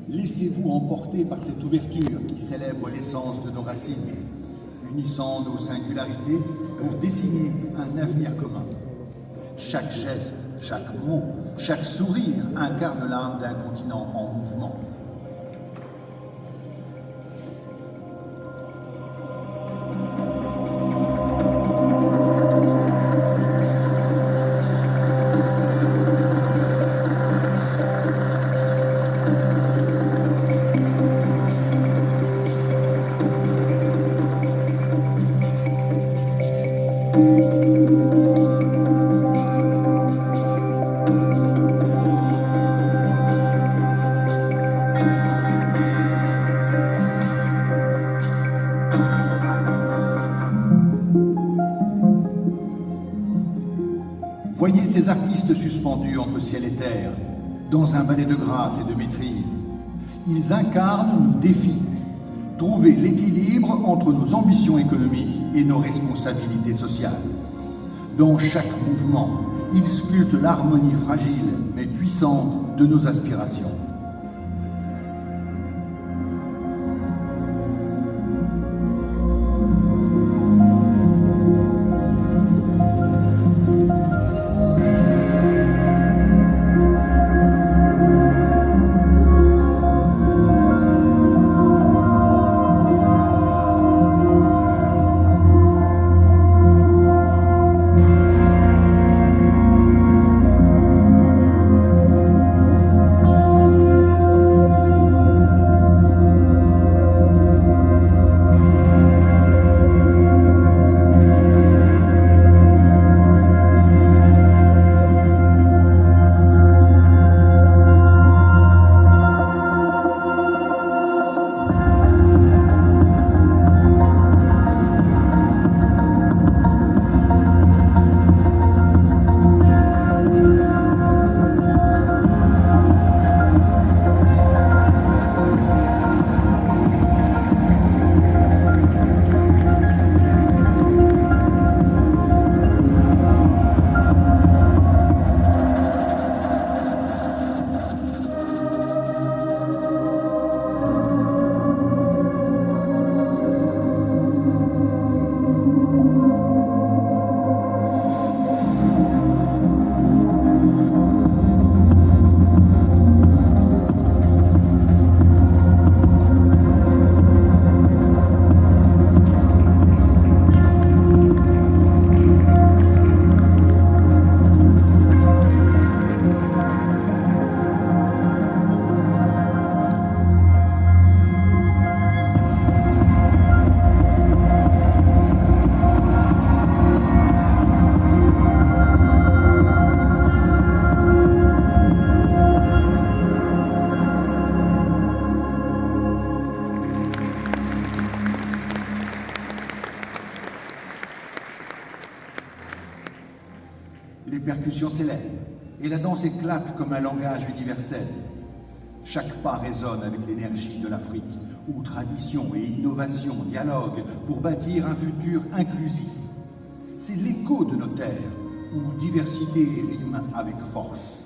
Laissez-vous emporter par cette ouverture qui célèbre l'essence de nos racines, unissant nos singularités pour dessiner un avenir commun. Chaque geste, chaque mot, chaque sourire incarne l'âme d'un continent en mouvement. Voyez ces artistes suspendus entre ciel et terre, dans un ballet de grâce et de maîtrise. Ils incarnent nos défis. Trouver l'équilibre entre nos ambitions économiques et nos responsabilités sociales. Dans chaque mouvement, ils sculptent l'harmonie fragile mais puissante de nos aspirations. Les percussions s'élèvent et la danse éclate comme un langage universel. Chaque pas résonne avec l'énergie de l'Afrique, où tradition et innovation dialoguent pour bâtir un futur inclusif. C'est l'écho de nos terres, où diversité rime avec force.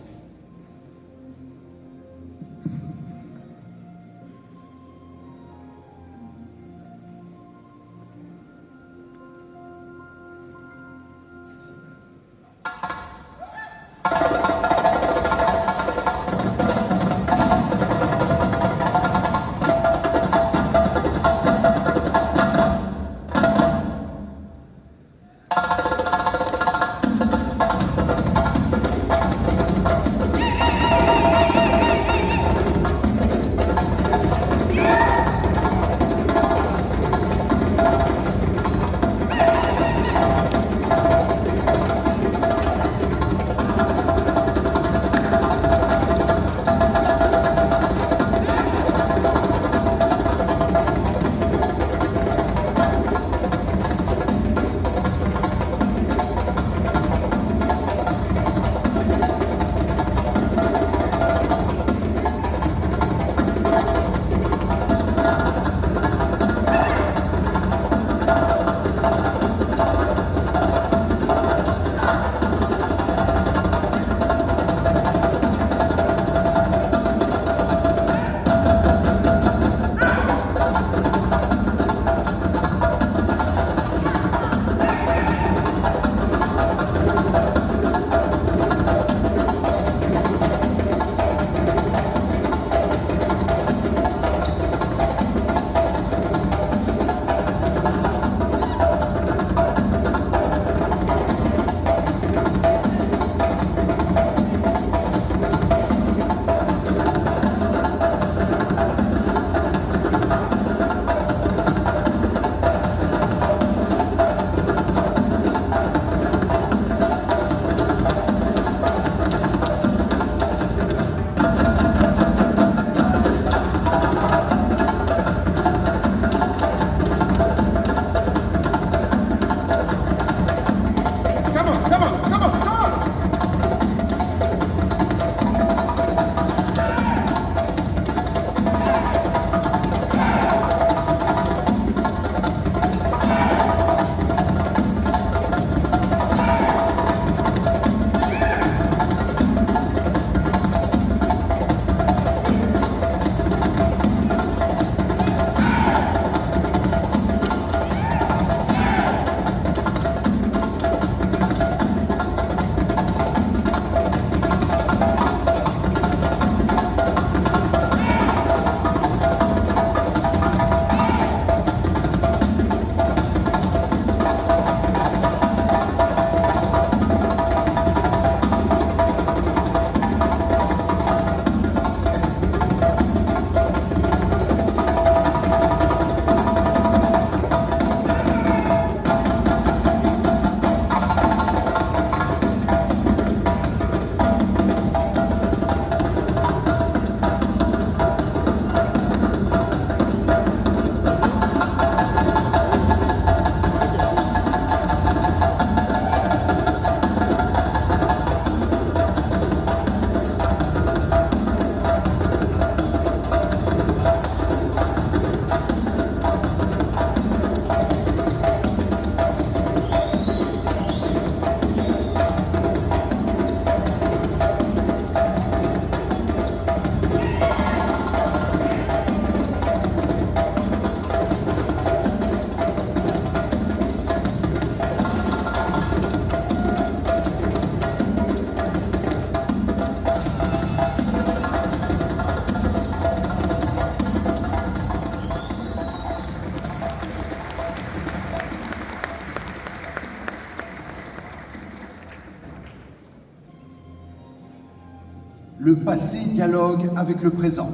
passé dialogue avec le présent.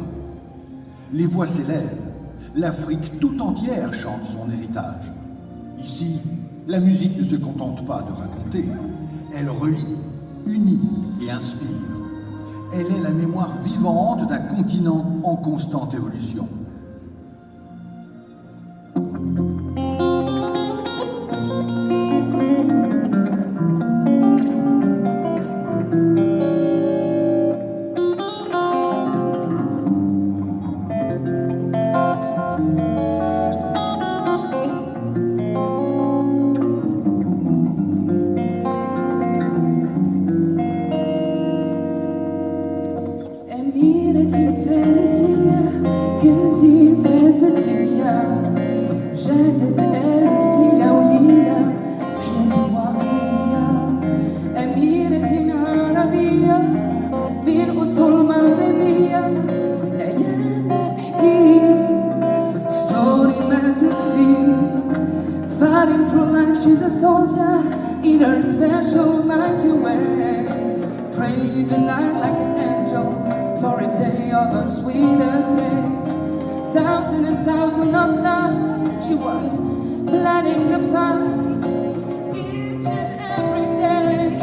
Les voix s'élèvent. L'Afrique tout entière chante son héritage. Ici, la musique ne se contente pas de raconter. Elle relie, unit et inspire. Elle est la mémoire vivante d'un continent en constante évolution. She's a soldier in her special mighty way, praying tonight like an angel for a day of a sweeter taste. Thousand and thousand of nights she was planning to fight, each and every day,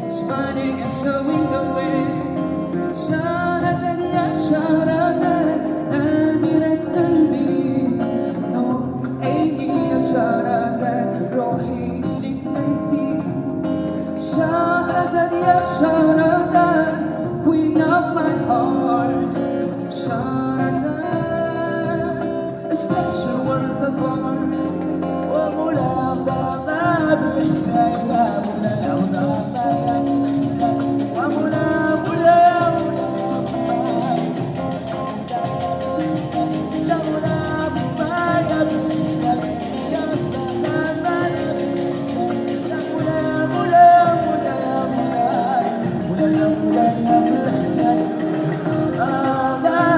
smiling and showing the way. Shahrazad ya Shahrazad, أميرة قلبي نور عيني يا شهرزاد روحي لك نهدي. Shahrazad ya Shahrazad, queen of my heart. Shahrazad, a special work of art. ومولاي ضعنا بالحسين مولاي ضعنا بالحسين ومولاي مولاي مولاي بالحسين يا مولاي مولاي بالحسين يا سلام بالحسين يا مولاي مولاي مولاي مولاي مولاي بالحسين يا مولاي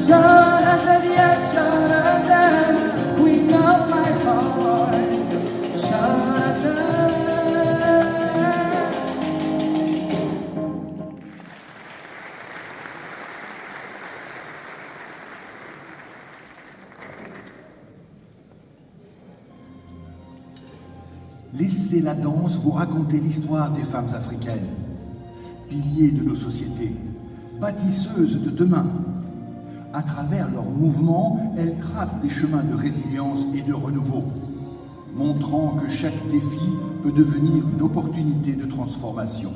Shahrazad ya Shahrazad, queen of my heart. Shahrazad. Laissez la danse vous raconter l'histoire des femmes africaines, piliers de nos sociétés, bâtisseuses de demain. À travers leurs mouvements, elles tracent des chemins de résilience et de renouveau, montrant que chaque défi peut devenir une opportunité de transformation.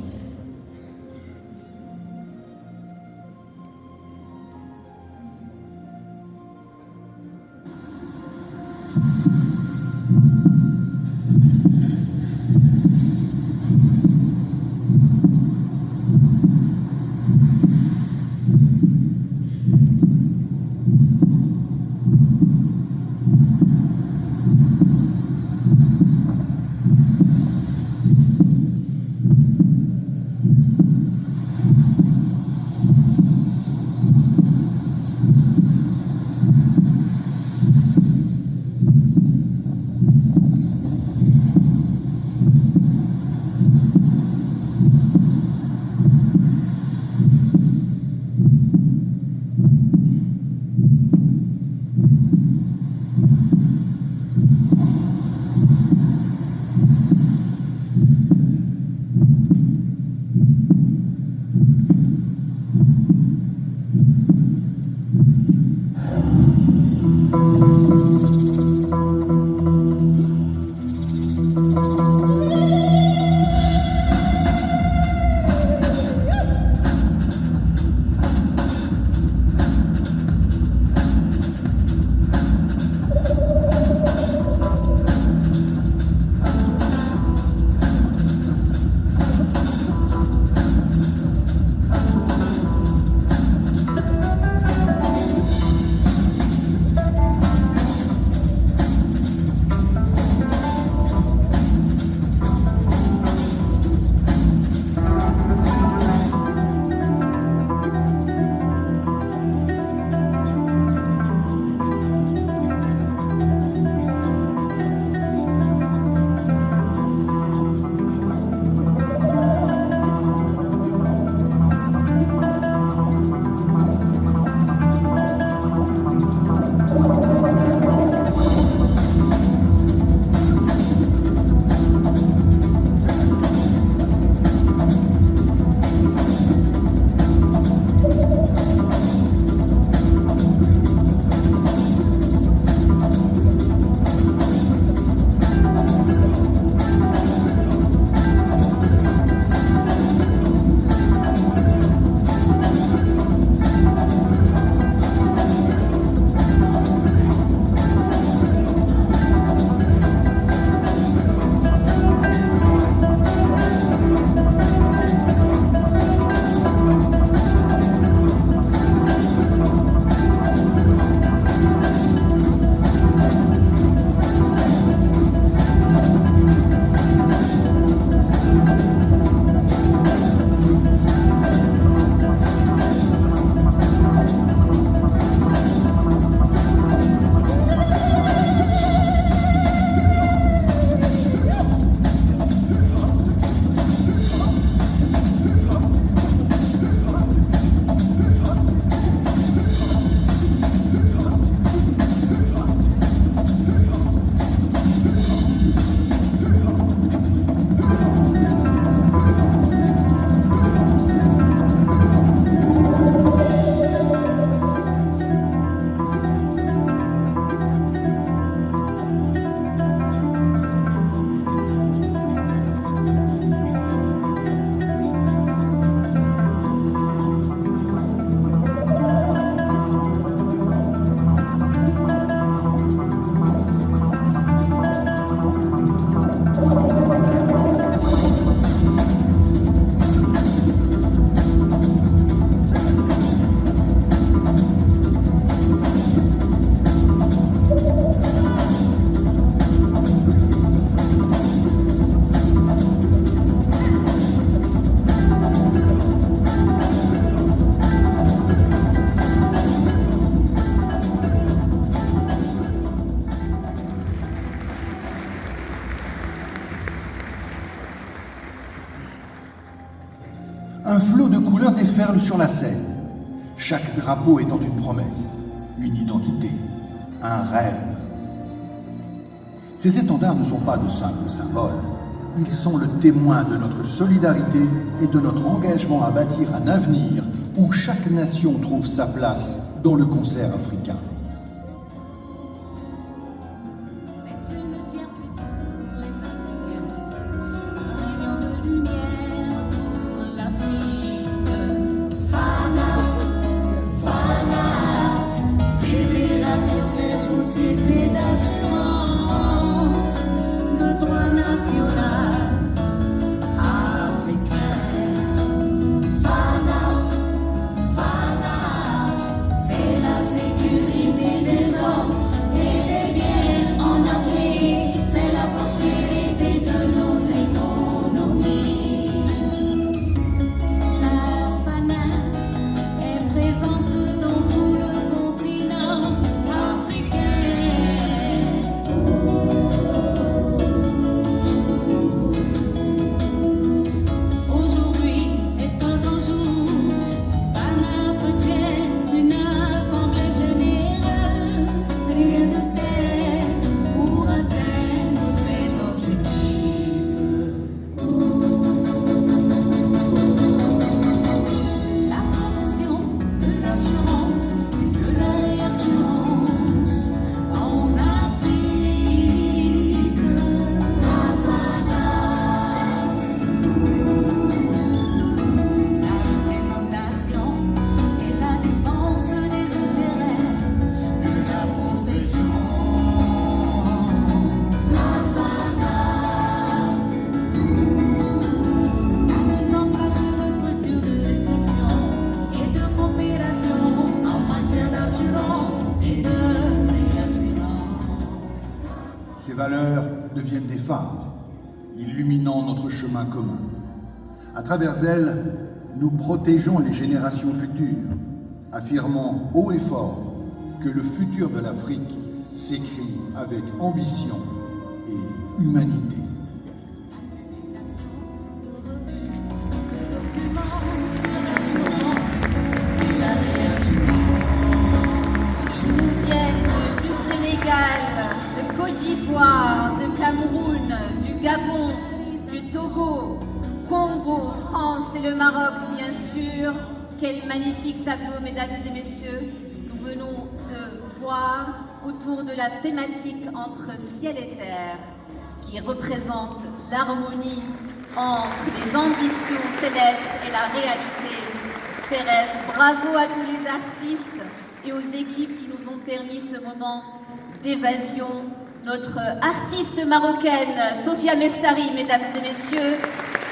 Un flot de couleurs déferle sur la scène, chaque drapeau étant une promesse, une identité, un rêve. Ces étendards ne sont pas de simples symboles, ils sont le témoin de notre solidarité et de notre engagement à bâtir un avenir où chaque nation trouve sa place dans le concert africain. Société d'assurance de droit national africain. FANAF, c'est la sécurité des hommes et des biens en Afrique, c'est la prospérité de nos économies. La FANAF est présente dans tout le continent africain. Aujourd'hui est un grand jour, FANAF tient une assemblée générale, rien de tel pour atteindre ses objectifs. La promotion de l'assurance et de la réassurance en Afrique. La FANAF. La représentation et la défense des intérêts de la profession. La FANAF. La mise en place de structures de réflexion et de coopération en matière d'assurance et de réassurance. Ces valeurs deviennent des phares, illuminant notre chemin commun. À travers elles, nous protégeons les générations futures, affirmant haut et fort que le futur de l'Afrique s'écrit avec ambition et humanité. De revues, de documents sur l'assurance et la réassurance. Ils nous viennent du Sénégal, de Côte d'Ivoire, de Cameroun, du Gabon, du Togo, Congo, France et le Maroc, bien sûr. Quel magnifique tableau, mesdames et messieurs. Nous venons de voir autour de la thématique entre ciel et terre, qui représente l'harmonie entre les ambitions célestes et la réalité terrestre. Bravo à tous les artistes et aux équipes qui nous ont permis ce moment d'évasion. Notre artiste marocaine, Sophia Mestari, mesdames et messieurs,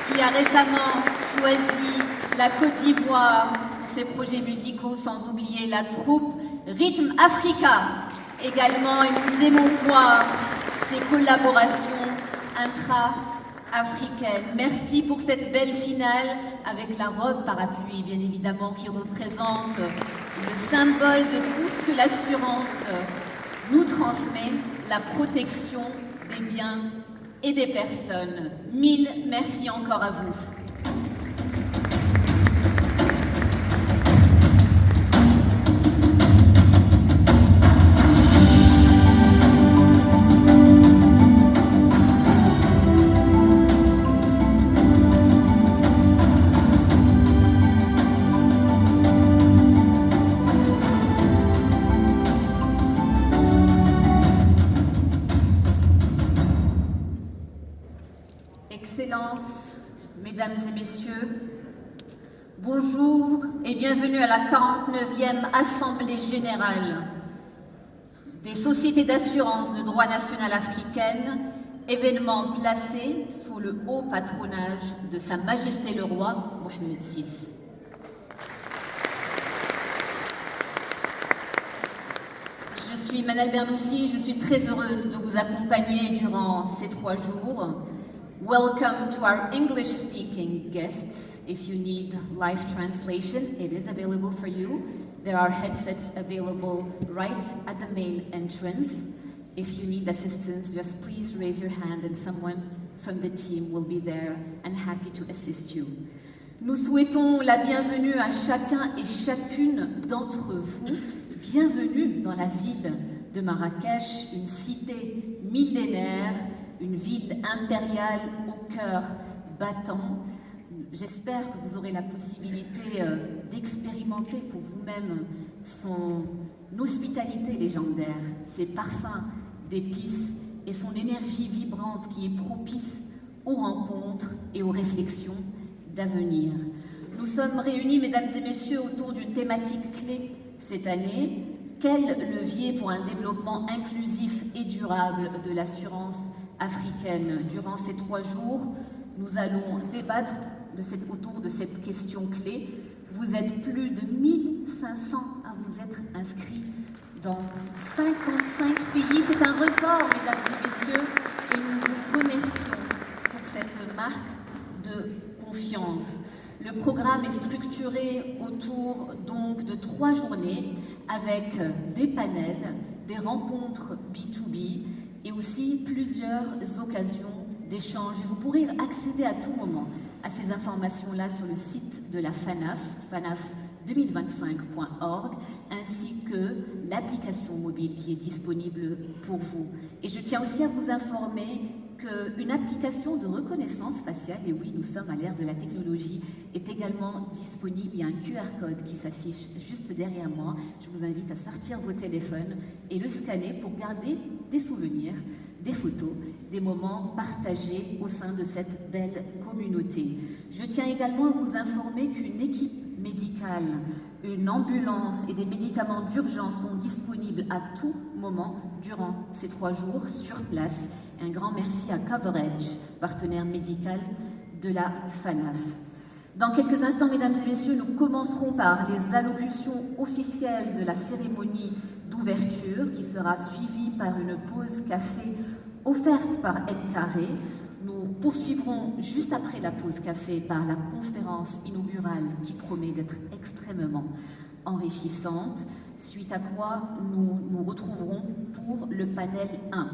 qui a récemment choisi la Côte d'Ivoire pour ses projets musicaux, sans oublier la troupe Rhythm Africa également. Et nous aimons voir ces collaborations intra-africaines. Merci pour cette belle finale avec la robe parapluie, bien évidemment, qui représente le symbole de tout ce que l'assurance nous transmet, la protection des biens et des personnes. Mille merci encore à vous. Excellences, Mesdames et Messieurs, bonjour et bienvenue à la 49e Assemblée Générale des Sociétés d'assurance de droit national africaines, événement placé sous le haut patronage de Sa Majesté le Roi Mohammed VI. Je suis Manal Bernoussi, je suis très heureuse de vous accompagner durant ces 3 jours. Welcome to our English-speaking guests. If you need live translation, it is available for you. There are headsets available right at the main entrance. If you need assistance, just please raise your hand and someone from the team will be there and happy to assist you. Nous souhaitons la bienvenue à chacun et chacune d'entre vous. Bienvenue dans la ville de Marrakech, une cité millénaire, une ville impériale au cœur battant. J'espère que vous aurez la possibilité d'expérimenter pour vous-même son hospitalité légendaire, ses parfums d'épices et son énergie vibrante qui est propice aux rencontres et aux réflexions d'avenir. Nous sommes réunis, mesdames et messieurs, autour d'une thématique clé cette année. Quel levier pour un développement inclusif et durable de l'assurance africaine? Durant ces 3 jours, nous allons débattre autour de cette question clé. Vous êtes plus de 1500 à vous être inscrits dans 55 pays. C'est un record, mesdames et messieurs, et nous vous remercions pour cette marque de confiance. Le programme est structuré autour donc de 3 journées avec des panels, des rencontres B2B et aussi plusieurs occasions d'échange. Et vous pourrez accéder à tout moment à ces informations-là sur le site de la FANAF, fanaf2025.org, ainsi que l'application mobile qui est disponible pour vous. Et je tiens aussi à vous informer qu'une application de reconnaissance faciale, et oui, nous sommes à l'ère de la technologie, est également disponible. Il y a un QR code qui s'affiche juste derrière moi. Je vous invite à sortir vos téléphones et le scanner pour garder des souvenirs, des photos, des moments partagés au sein de cette belle communauté. Je tiens également à vous informer qu'une équipe médicale, une ambulance et des médicaments d'urgence sont disponibles à tout moment durant ces 3 jours sur place. Un grand merci à Coverage, partenaire médical de la FANAF. Dans quelques instants, mesdames et messieurs, nous commencerons par les allocutions officielles de la cérémonie d'ouverture qui sera suivie par une pause café offerte par Ed Carré. Nous poursuivrons juste après la pause café par la conférence inaugurale qui promet d'être extrêmement enrichissante, suite à quoi nous nous retrouverons pour le panel 1.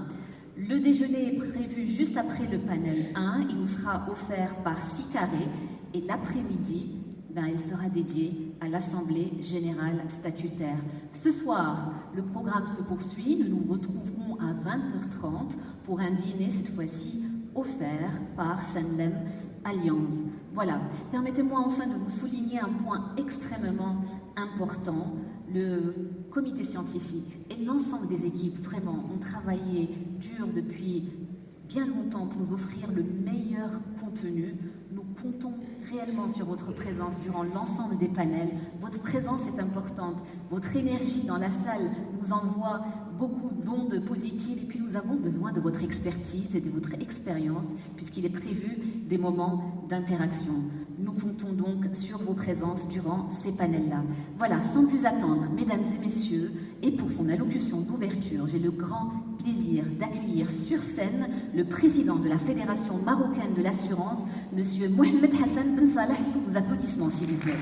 Le déjeuner est prévu juste après le panel 1, il nous sera offert par Sicaré et l'après-midi, il sera dédié à l'Assemblée Générale Statutaire. Ce soir, le programme se poursuit, nous nous retrouverons à 20h30 pour un dîner cette fois-ci offert par Sanlem Alliance. Voilà, permettez-moi enfin de vous souligner un point extrêmement important. Le comité scientifique et l'ensemble des équipes, vraiment, ont travaillé dur depuis bien longtemps pour nous offrir le meilleur contenu. Nous comptons réellement sur votre présence durant l'ensemble des panels. Votre présence est importante. Votre énergie dans la salle nous envoie beaucoup d'ondes positives et puis nous avons besoin de votre expertise et de votre expérience puisqu'il est prévu des moments d'interaction. Nous comptons donc sur vos présences durant ces panels-là. Voilà, sans plus attendre, mesdames et messieurs, et pour son allocution d'ouverture, j'ai le grand plaisir d'accueillir sur scène le président de la Fédération marocaine de l'assurance, monsieur Mohamed Hassan Ben Saleh, sous vos applaudissements, s'il vous plaît.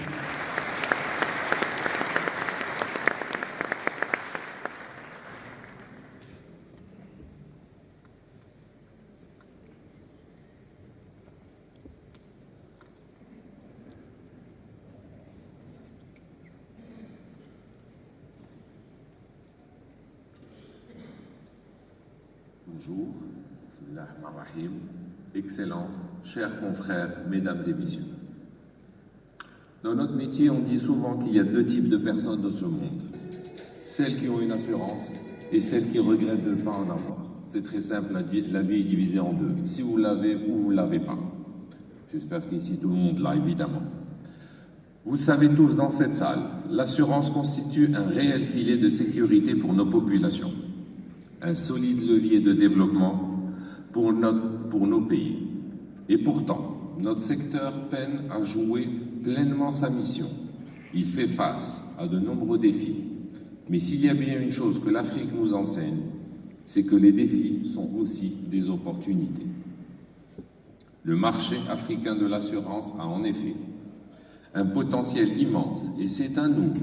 Bonjour, Bismillahirrahmanirrahim, Excellences, chers confrères, mesdames et messieurs. Dans notre métier, on dit souvent qu'il y a 2 types de personnes dans ce monde. Celles qui ont une assurance et celles qui regrettent de ne pas en avoir. C'est très simple, la vie est divisée en 2. Si vous l'avez ou vous ne l'avez pas. J'espère qu'ici tout le monde l'a, évidemment. Vous le savez tous dans cette salle, l'assurance constitue un réel filet de sécurité pour nos populations. Un solide levier de développement pour nos pays. Et pourtant, notre secteur peine à jouer pleinement sa mission. Il fait face à de nombreux défis. Mais s'il y a bien une chose que l'Afrique nous enseigne, c'est que les défis sont aussi des opportunités. Le marché africain de l'assurance a en effet un potentiel immense et c'est à nous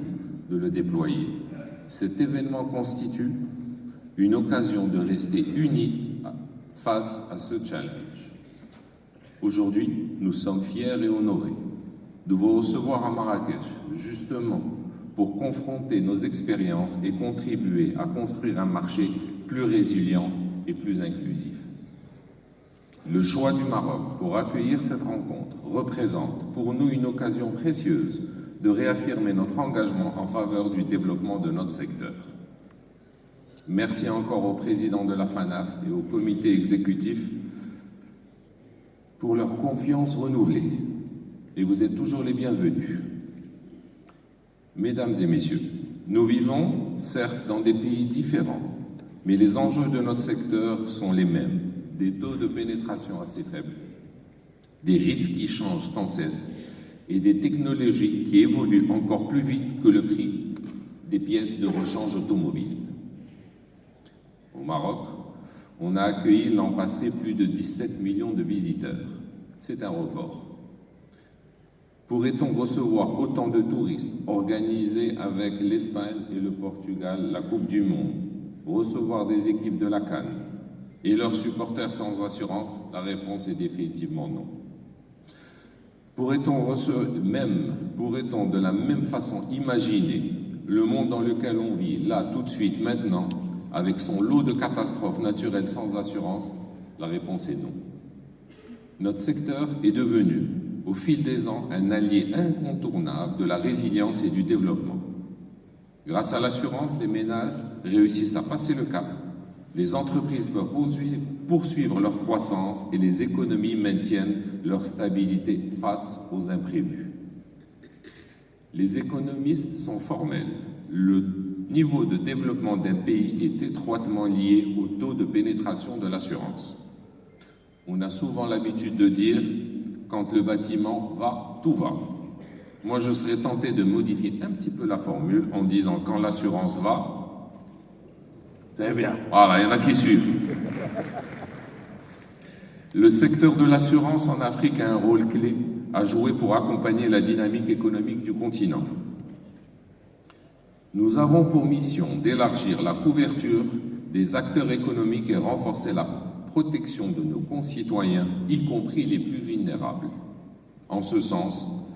de le déployer. Cet événement constitue une occasion de rester unis face à ce challenge. Aujourd'hui, nous sommes fiers et honorés de vous recevoir à Marrakech, justement pour confronter nos expériences et contribuer à construire un marché plus résilient et plus inclusif. Le choix du Maroc pour accueillir cette rencontre représente pour nous une occasion précieuse de réaffirmer notre engagement en faveur du développement de notre secteur. Merci encore au président de la FANAF et au comité exécutif pour leur confiance renouvelée. Et vous êtes toujours les bienvenus. Mesdames et messieurs, nous vivons certes dans des pays différents, mais les enjeux de notre secteur sont les mêmes. Des taux de pénétration assez faibles, des risques qui changent sans cesse et des technologies qui évoluent encore plus vite que le prix des pièces de rechange automobile. Au Maroc, on a accueilli l'an passé plus de 17 millions de visiteurs. C'est un record. Pourrait-on recevoir autant de touristes, organiser avec l'Espagne et le Portugal la Coupe du Monde, recevoir des équipes de la CAN et leurs supporters sans assurance? La réponse est définitivement non. Pourrait-on de la même façon imaginer le monde dans lequel on vit, là, tout de suite, maintenant, avec son lot de catastrophes naturelles sans assurance? La réponse est non. Notre secteur est devenu, au fil des ans, un allié incontournable de la résilience et du développement. Grâce à l'assurance, les ménages réussissent à passer le cap. Les entreprises peuvent poursuivre leur croissance et les économies maintiennent leur stabilité face aux imprévus. Les économistes sont formels. Le niveau de développement d'un pays est étroitement lié au taux de pénétration de l'assurance. On a souvent l'habitude de dire « quand le bâtiment va, tout va ». Moi, je serais tenté de modifier un petit peu la formule en disant « quand l'assurance va », c'est bien. Voilà, il y en a qui suivent. Le secteur de l'assurance en Afrique a un rôle clé à jouer pour accompagner la dynamique économique du continent. Nous avons pour mission d'élargir la couverture des acteurs économiques et renforcer la protection de nos concitoyens, y compris les plus vulnérables. En ce sens,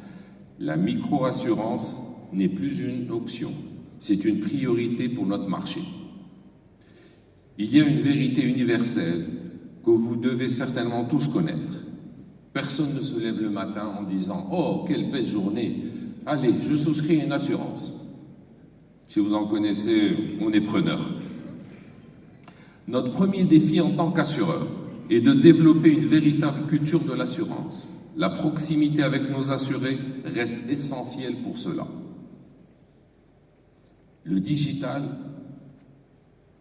la micro-assurance n'est plus une option, c'est une priorité pour notre marché. Il y a une vérité universelle que vous devez certainement tous connaître. Personne ne se lève le matin en disant « Oh, quelle belle journée, allez, je souscris une assurance ». Si vous en connaissez, on est preneur. Notre premier défi en tant qu'assureur est de développer une véritable culture de l'assurance. La proximité avec nos assurés reste essentielle pour cela. Le digital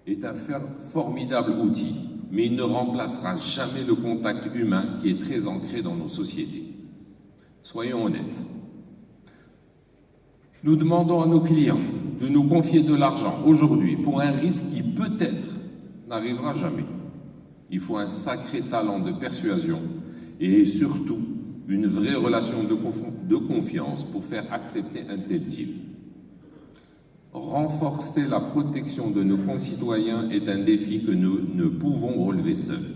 est un formidable outil, mais il ne remplacera jamais le contact humain qui est très ancré dans nos sociétés. Soyons honnêtes. Nous demandons à nos clients de nous confier de l'argent aujourd'hui pour un risque qui peut-être n'arrivera jamais. Il faut un sacré talent de persuasion et surtout une vraie relation de confiance pour faire accepter un tel deal. Renforcer la protection de nos concitoyens est un défi que nous ne pouvons relever seuls.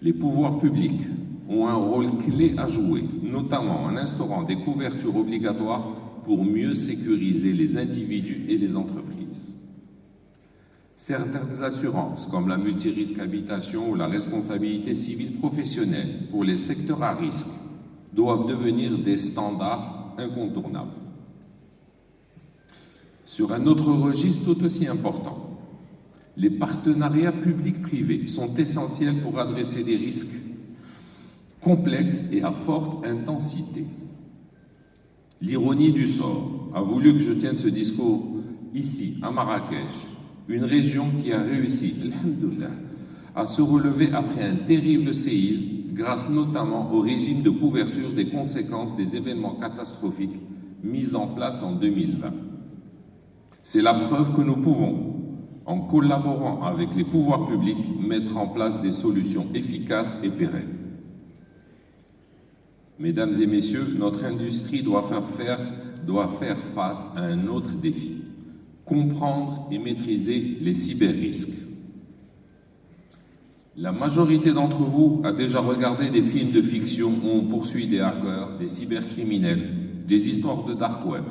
Les pouvoirs publics ont un rôle clé à jouer, notamment en instaurant des couvertures obligatoires pour mieux sécuriser les individus et les entreprises. Certaines assurances, comme la multirisque habitation ou la responsabilité civile professionnelle pour les secteurs à risque, doivent devenir des standards incontournables. Sur un autre registre tout aussi important, les partenariats publics-privés sont essentiels pour adresser des risques complexes et à forte intensité. L'ironie du sort a voulu que je tienne ce discours ici, à Marrakech, une région qui a réussi, alhamdoulilah, à se relever après un terrible séisme grâce notamment au régime de couverture des conséquences des événements catastrophiques mis en place en 2020. C'est la preuve que nous pouvons, en collaborant avec les pouvoirs publics, mettre en place des solutions efficaces et pérennes. Mesdames et messieurs, notre industrie doit faire face à un autre défi, comprendre et maîtriser les cyberrisques. La majorité d'entre vous a déjà regardé des films de fiction où on poursuit des hackers, des cybercriminels, des histoires de dark web.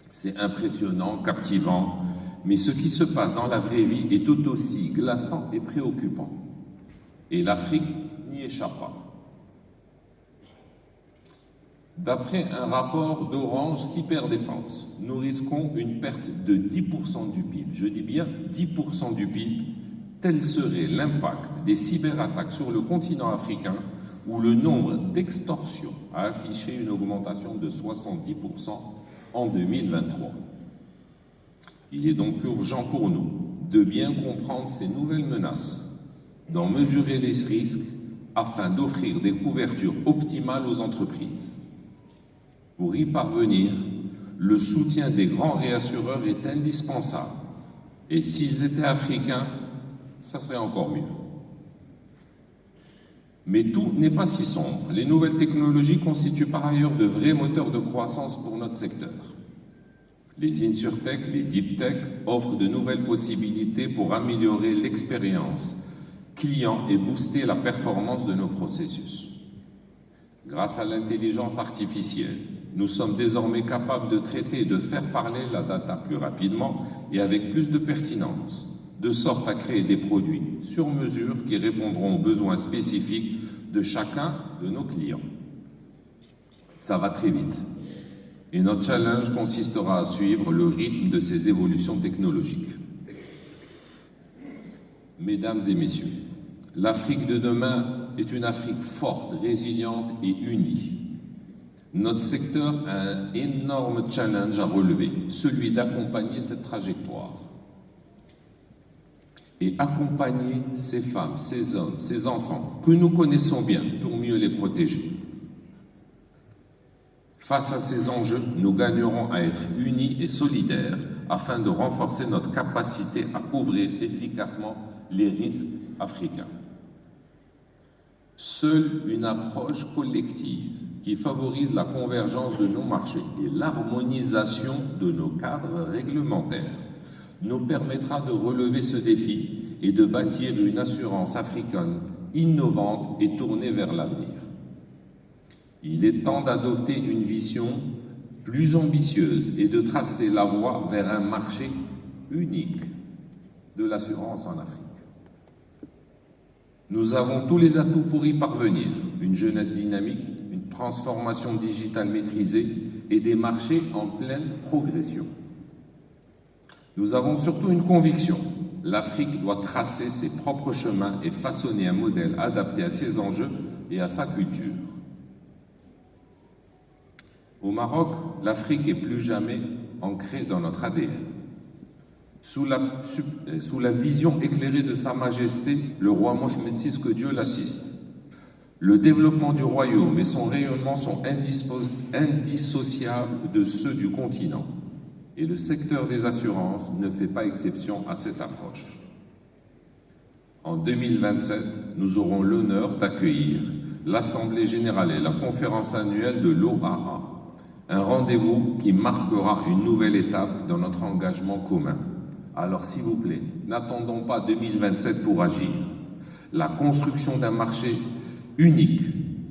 C'est impressionnant, captivant, mais ce qui se passe dans la vraie vie est tout aussi glaçant et préoccupant. Et l'Afrique n'y échappe pas. D'après un rapport d'Orange Cyberdéfense, nous risquons une perte de 10% du PIB. Je dis bien 10% du PIB. Tel serait l'impact des cyberattaques sur le continent africain, où le nombre d'extorsions a affiché une augmentation de 70% en 2023. Il est donc urgent pour nous de bien comprendre ces nouvelles menaces, d'en mesurer les risques afin d'offrir des couvertures optimales aux entreprises. Pour y parvenir, le soutien des grands réassureurs est indispensable. Et s'ils étaient africains, ça serait encore mieux. Mais tout n'est pas si sombre. Les nouvelles technologies constituent par ailleurs de vrais moteurs de croissance pour notre secteur. Les InsurTech, les Deep Tech offrent de nouvelles possibilités pour améliorer l'expérience client et booster la performance de nos processus. Grâce à l'intelligence artificielle, nous sommes désormais capables de traiter et de faire parler la data plus rapidement et avec plus de pertinence, de sorte à créer des produits sur mesure qui répondront aux besoins spécifiques de chacun de nos clients. Ça va très vite. Et notre challenge consistera à suivre le rythme de ces évolutions technologiques. Mesdames et messieurs, l'Afrique de demain est une Afrique forte, résiliente et unie. Notre secteur a un énorme challenge à relever, celui d'accompagner cette trajectoire. Et accompagner ces femmes, ces hommes, ces enfants que nous connaissons bien pour mieux les protéger. Face à ces enjeux, nous gagnerons à être unis et solidaires afin de renforcer notre capacité à couvrir efficacement les risques africains. Seule une approche collective qui favorise la convergence de nos marchés et l'harmonisation de nos cadres réglementaires nous permettra de relever ce défi et de bâtir une assurance africaine innovante et tournée vers l'avenir. Il est temps d'adopter une vision plus ambitieuse et de tracer la voie vers un marché unique de l'assurance en Afrique. Nous avons tous les atouts pour y parvenir, une jeunesse dynamique, une transformation digitale maîtrisée et des marchés en pleine progression. Nous avons surtout une conviction, l'Afrique doit tracer ses propres chemins et façonner un modèle adapté à ses enjeux et à sa culture. Au Maroc, l'Afrique est plus jamais ancrée dans notre ADN. Sous la vision éclairée de Sa Majesté, le roi Mohamed VI, que Dieu l'assiste, le développement du royaume et son rayonnement sont indissociables de ceux du continent. Et le secteur des assurances ne fait pas exception à cette approche. En 2027, nous aurons l'honneur d'accueillir l'Assemblée générale et la conférence annuelle de l'OAA, un rendez-vous qui marquera une nouvelle étape dans notre engagement commun. Alors s'il vous plaît, n'attendons pas 2027 pour agir. La construction d'un marché unique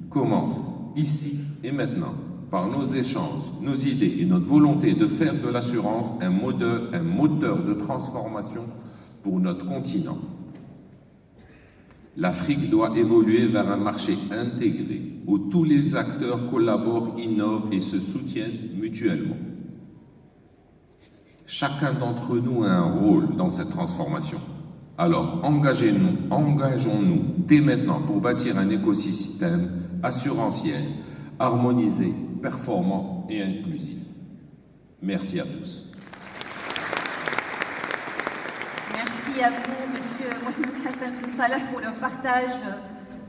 commence ici et maintenant par nos échanges, nos idées et notre volonté de faire de l'assurance un moteur de transformation pour notre continent. L'Afrique doit évoluer vers un marché intégré où tous les acteurs collaborent, innovent et se soutiennent mutuellement. Chacun d'entre nous a un rôle dans cette transformation. Alors engageons-nous dès maintenant pour bâtir un écosystème assurantiel, harmonisé, performant et inclusif. Merci à tous. Merci à vous, Monsieur Mohamed Hassan Salah, pour le partage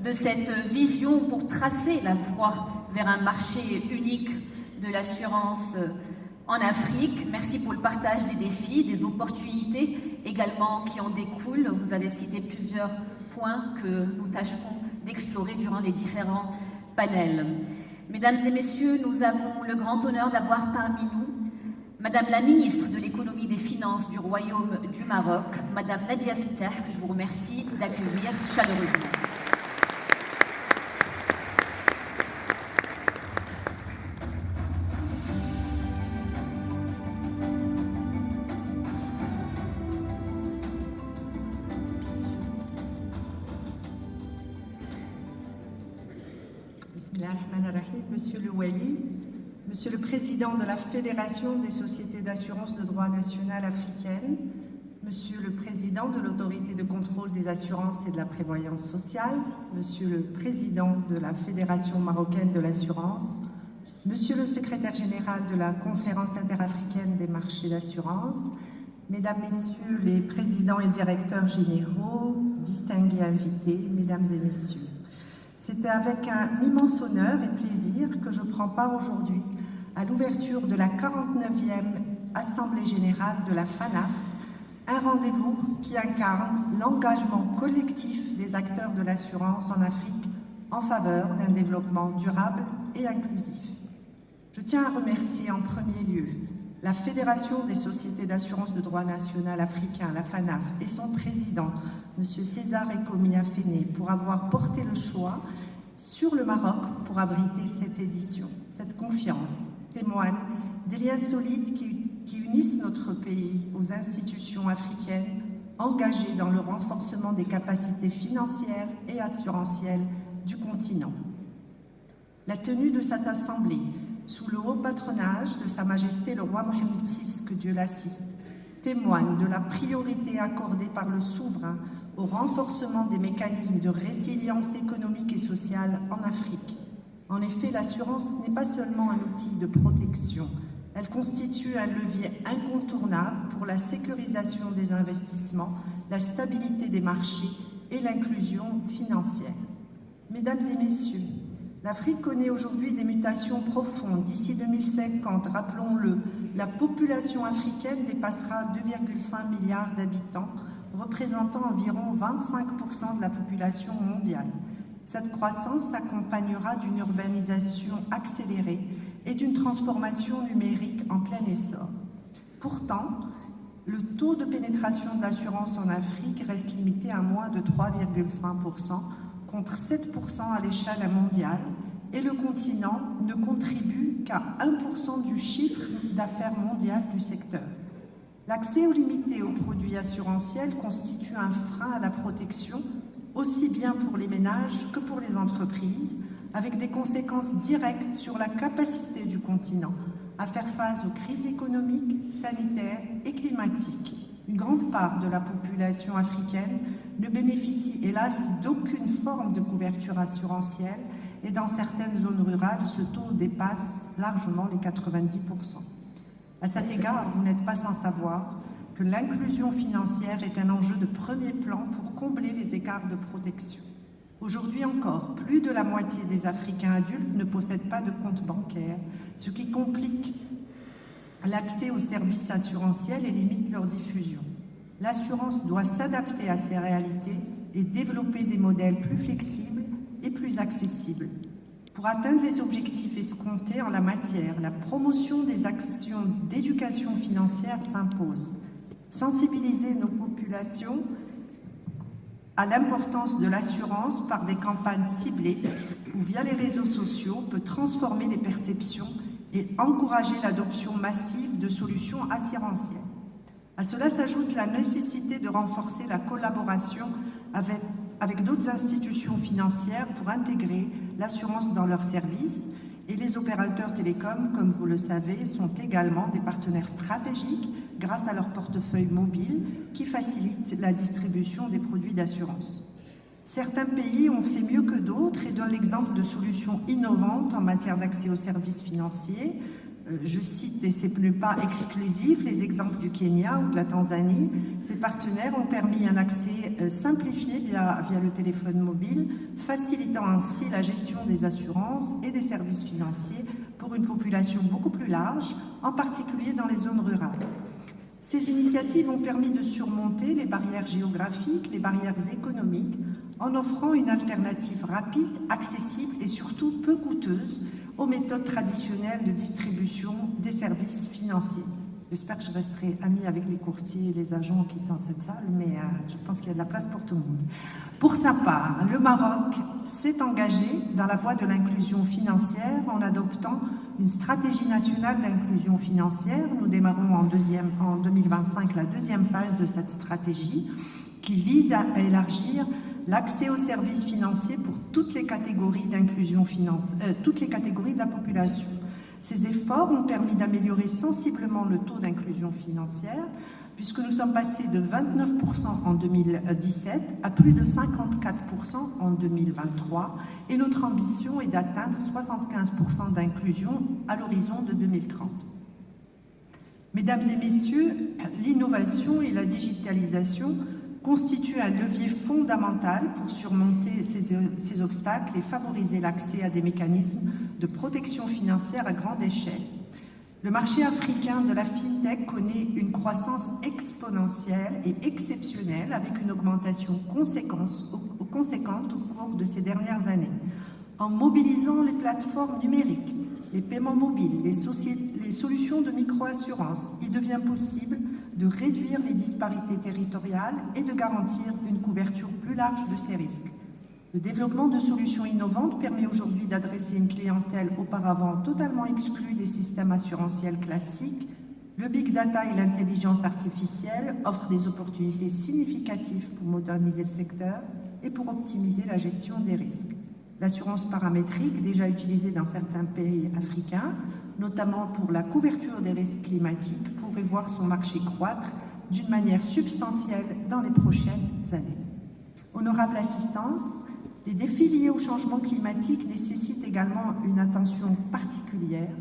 de cette vision pour tracer la voie vers un marché unique de l'assurance en Afrique. Merci pour le partage des défis, des opportunités également qui en découlent. Vous avez cité plusieurs points que nous tâcherons d'explorer durant les différents panels. Mesdames et messieurs, nous avons le grand honneur d'avoir parmi nous Madame la ministre de l'économie et des finances du Royaume du Maroc, Madame Nadia Fettah, que je vous remercie d'accueillir chaleureusement. Monsieur le Wali, Monsieur le Président de la Fédération des sociétés d'assurance de droit national africaine, Monsieur le Président de l'Autorité de contrôle des assurances et de la prévoyance sociale, Monsieur le Président de la Fédération marocaine de l'assurance, Monsieur le Secrétaire général de la Conférence interafricaine des marchés d'assurance, Mesdames, Messieurs les Présidents et Directeurs généraux, distingués invités, Mesdames et Messieurs. C'est avec un immense honneur et plaisir que je prends part aujourd'hui à l'ouverture de la 49e Assemblée générale de la FANAF, un rendez-vous qui incarne l'engagement collectif des acteurs de l'assurance en Afrique en faveur d'un développement durable et inclusif. Je tiens à remercier en premier lieu la Fédération des sociétés d'assurance de droit national africain, la FANAF, et son président, M. César Ekomi Afene, pour avoir porté le choix sur le Maroc pour abriter cette édition. Cette confiance témoigne des liens solides qui unissent notre pays aux institutions africaines engagées dans le renforcement des capacités financières et assurantielles du continent. La tenue de cette assemblée, sous le haut patronage de Sa Majesté le roi Mohammed VI, que Dieu l'assiste, témoigne de la priorité accordée par le souverain au renforcement des mécanismes de résilience économique et sociale en Afrique. En effet, l'assurance n'est pas seulement un outil de protection, elle constitue un levier incontournable pour la sécurisation des investissements, la stabilité des marchés et l'inclusion financière. Mesdames et messieurs, l'Afrique connaît aujourd'hui des mutations profondes. D'ici 2050, rappelons-le, la population africaine dépassera 2,5 milliards d'habitants, représentant environ 25% de la population mondiale. Cette croissance s'accompagnera d'une urbanisation accélérée et d'une transformation numérique en plein essor. Pourtant, le taux de pénétration de l'assurance en Afrique reste limité à moins de 3,5%, contre 7% à l'échelle mondiale, et le continent ne contribue qu'à 1% du chiffre d'affaires mondial du secteur. L'accès limité aux produits assurantiels constitue un frein à la protection, aussi bien pour les ménages que pour les entreprises, avec des conséquences directes sur la capacité du continent à faire face aux crises économiques, sanitaires et climatiques. Une grande part de la population africaine ne bénéficie hélas d'aucune forme de couverture assurantielle et dans certaines zones rurales, ce taux dépasse largement les 90%. À cet égard, vous n'êtes pas sans savoir que l'inclusion financière est un enjeu de premier plan pour combler les écarts de protection. Aujourd'hui encore, plus de la moitié des Africains adultes ne possèdent pas de compte bancaire, ce qui complique l'accès aux services assurantiels et limite leur diffusion. L'assurance doit s'adapter à ces réalités et développer des modèles plus flexibles et plus accessibles. Pour atteindre les objectifs escomptés en la matière, la promotion des actions d'éducation financière s'impose. Sensibiliser nos populations à l'importance de l'assurance par des campagnes ciblées ou via les réseaux sociaux peut transformer les perceptions et encourager l'adoption massive de solutions assurantielles. À cela s'ajoute la nécessité de renforcer la collaboration avec d'autres institutions financières pour intégrer l'assurance dans leurs services, et les opérateurs télécoms, comme vous le savez, sont également des partenaires stratégiques grâce à leur portefeuille mobile qui facilite la distribution des produits d'assurance. Certains pays ont fait mieux que d'autres et donnent l'exemple de solutions innovantes en matière d'accès aux services financiers. Je cite, et ce n'est pas exclusif, les exemples du Kenya ou de la Tanzanie. Ces partenaires ont permis un accès simplifié via le téléphone mobile, facilitant ainsi la gestion des assurances et des services financiers pour une population beaucoup plus large, en particulier dans les zones rurales. Ces initiatives ont permis de surmonter les barrières géographiques, les barrières économiques, en offrant une alternative rapide, accessible et surtout peu coûteuse aux méthodes traditionnelles de distribution des services financiers. J'espère que je resterai amie avec les courtiers et les agents en quittant cette salle, mais je pense qu'il y a de la place pour tout le monde. Pour sa part, le Maroc s'est engagé dans la voie de l'inclusion financière en adoptant une stratégie nationale d'inclusion financière. Nous démarrons en 2025 la deuxième phase de cette stratégie qui vise à élargir l'accès aux services financiers pour toutes les catégories d'inclusion financière, toutes les catégories de la population. Ces efforts ont permis d'améliorer sensiblement le taux d'inclusion financière, puisque nous sommes passés de 29% en 2017 à plus de 54% en 2023, et notre ambition est d'atteindre 75% d'inclusion à l'horizon de 2030. Mesdames et messieurs, l'innovation et la digitalisation constituent un levier fondamental pour surmonter ces obstacles et favoriser l'accès à des mécanismes de protection financière à grande échelle. Le marché africain de la FinTech connaît une croissance exponentielle et exceptionnelle avec une augmentation conséquente au cours de ces dernières années. En mobilisant les plateformes numériques, les paiements mobiles, les solutions de micro-assurance, il devient possible de réduire les disparités territoriales et de garantir une couverture plus large de ces risques. Le développement de solutions innovantes permet aujourd'hui d'adresser une clientèle auparavant totalement exclue des systèmes assurantiels classiques. Le big data et l'intelligence artificielle offrent des opportunités significatives pour moderniser le secteur et pour optimiser la gestion des risques. L'assurance paramétrique, déjà utilisée dans certains pays africains, notamment pour la couverture des risques climatiques, pourrait voir son marché croître d'une manière substantielle dans les prochaines années. Honorable assistance, les défis liés au changement climatique nécessitent également une attention particulière.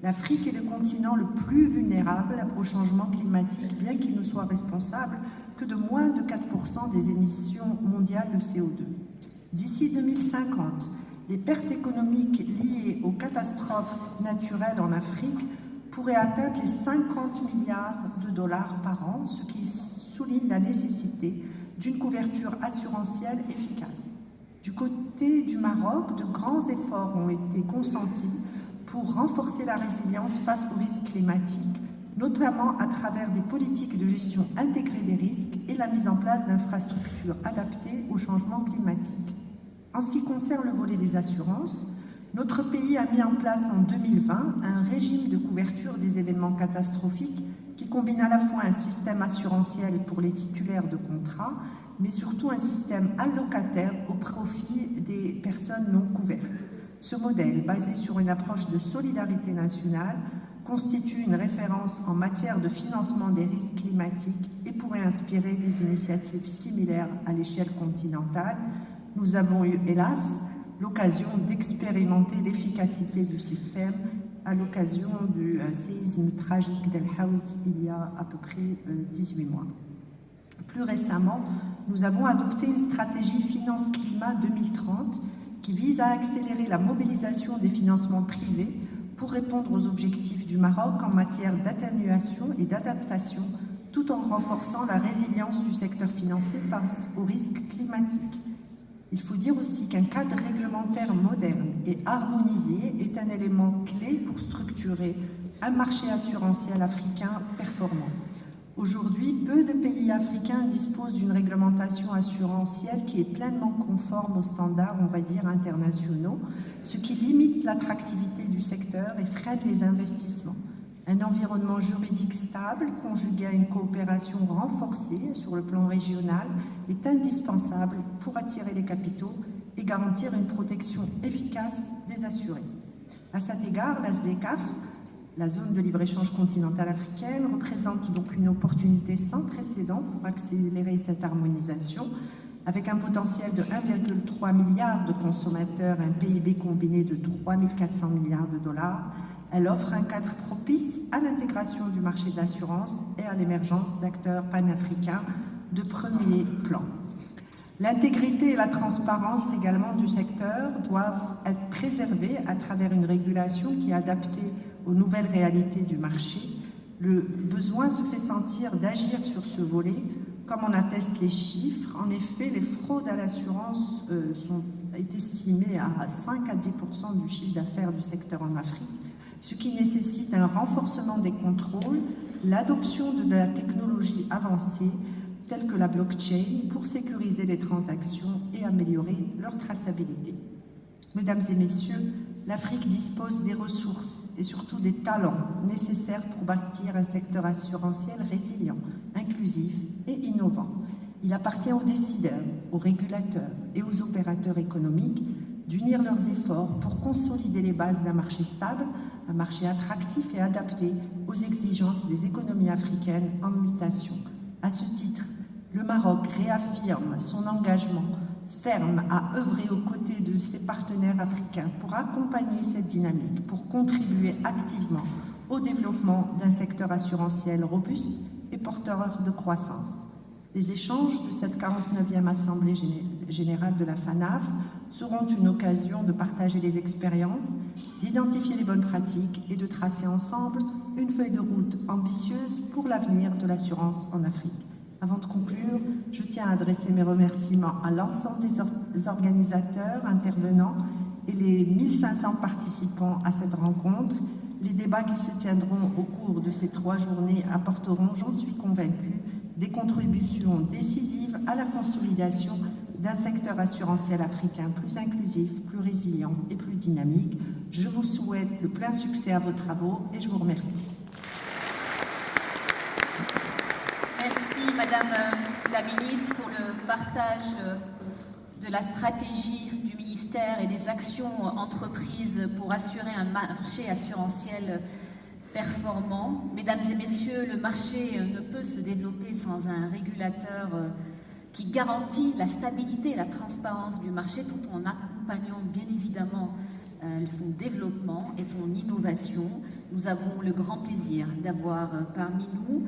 L'Afrique est le continent le plus vulnérable au changement climatique, bien qu'il ne soit responsable que de moins de 4% des émissions mondiales de CO2. D'ici 2050, les pertes économiques liées aux catastrophes naturelles en Afrique pourraient atteindre les 50 milliards de dollars par an, ce qui souligne la nécessité d'une couverture assurantielle efficace. Du côté du Maroc, de grands efforts ont été consentis pour renforcer la résilience face aux risques climatiques, notamment à travers des politiques de gestion intégrée des risques et la mise en place d'infrastructures adaptées au changement climatique. En ce qui concerne le volet des assurances, notre pays a mis en place en 2020 un régime de couverture des événements catastrophiques qui combine à la fois un système assurantiel pour les titulaires de contrats, mais surtout un système allocataire au profit des personnes non couvertes. Ce modèle, basé sur une approche de solidarité nationale, constitue une référence en matière de financement des risques climatiques et pourrait inspirer des initiatives similaires à l'échelle continentale. Nous avons eu, hélas, l'occasion d'expérimenter l'efficacité du système à l'occasion du séisme tragique d'El Haouz il y a à peu près 18 mois. Plus récemment, nous avons adopté une stratégie Finance-Climat 2030 qui vise à accélérer la mobilisation des financements privés pour répondre aux objectifs du Maroc en matière d'atténuation et d'adaptation, tout en renforçant la résilience du secteur financier face aux risques climatiques. Il faut dire aussi qu'un cadre réglementaire moderne et harmonisé est un élément clé pour structurer un marché assurantiel africain performant. Aujourd'hui, peu de pays africains disposent d'une réglementation assurantielle qui est pleinement conforme aux standards, on va dire, internationaux, ce qui limite l'attractivité du secteur et freine les investissements. Un environnement juridique stable, conjugué à une coopération renforcée sur le plan régional, est indispensable pour attirer les capitaux et garantir une protection efficace des assurés. À cet égard, la ZLECAf, la zone de libre-échange continentale africaine, représente donc une opportunité sans précédent pour accélérer cette harmonisation, avec un potentiel de 1,3 milliard de consommateurs, un PIB combiné de 3 400 milliards de dollars. Elle offre un cadre propice à l'intégration du marché de l'assurance et à l'émergence d'acteurs panafricains de premier plan. L'intégrité et la transparence également du secteur doivent être préservées à travers une régulation qui est adaptée aux nouvelles réalités du marché. Le besoin se fait sentir d'agir sur ce volet, comme en attestent les chiffres. En effet, les fraudes à l'assurance sont estimées à 5 à 10% du chiffre d'affaires du secteur en Afrique, ce qui nécessite un renforcement des contrôles, l'adoption de la technologie avancée telle que la blockchain pour sécuriser les transactions et améliorer leur traçabilité. Mesdames et messieurs, l'Afrique dispose des ressources et surtout des talents nécessaires pour bâtir un secteur assurantiel résilient, inclusif et innovant. Il appartient aux décideurs, aux régulateurs et aux opérateurs économiques d'unir leurs efforts pour consolider les bases d'un marché stable, un marché attractif et adapté aux exigences des économies africaines en mutation. À ce titre, le Maroc réaffirme son engagement ferme à œuvrer aux côtés de ses partenaires africains pour accompagner cette dynamique, pour contribuer activement au développement d'un secteur assurantiel robuste et porteur de croissance. Les échanges de cette 49e Assemblée générale de la FANAF seront une occasion de partager les expériences, d'identifier les bonnes pratiques et de tracer ensemble une feuille de route ambitieuse pour l'avenir de l'assurance en Afrique. Avant de conclure, je tiens à adresser mes remerciements à l'ensemble des organisateurs, intervenants et les 1500 participants à cette rencontre. Les débats qui se tiendront au cours de ces 3 journées apporteront, j'en suis convaincue, des contributions décisives à la consolidation d'un secteur assurantiel africain plus inclusif, plus résilient et plus dynamique. Je vous souhaite le plein succès à vos travaux et je vous remercie. Merci Madame la Ministre pour le partage de la stratégie du ministère et des actions entreprises pour assurer un marché assurantiel performant. Mesdames et messieurs, le marché ne peut se développer sans un régulateur qui garantit la stabilité et la transparence du marché tout en accompagnant bien évidemment son développement et son innovation. Nous avons le grand plaisir d'avoir parmi nous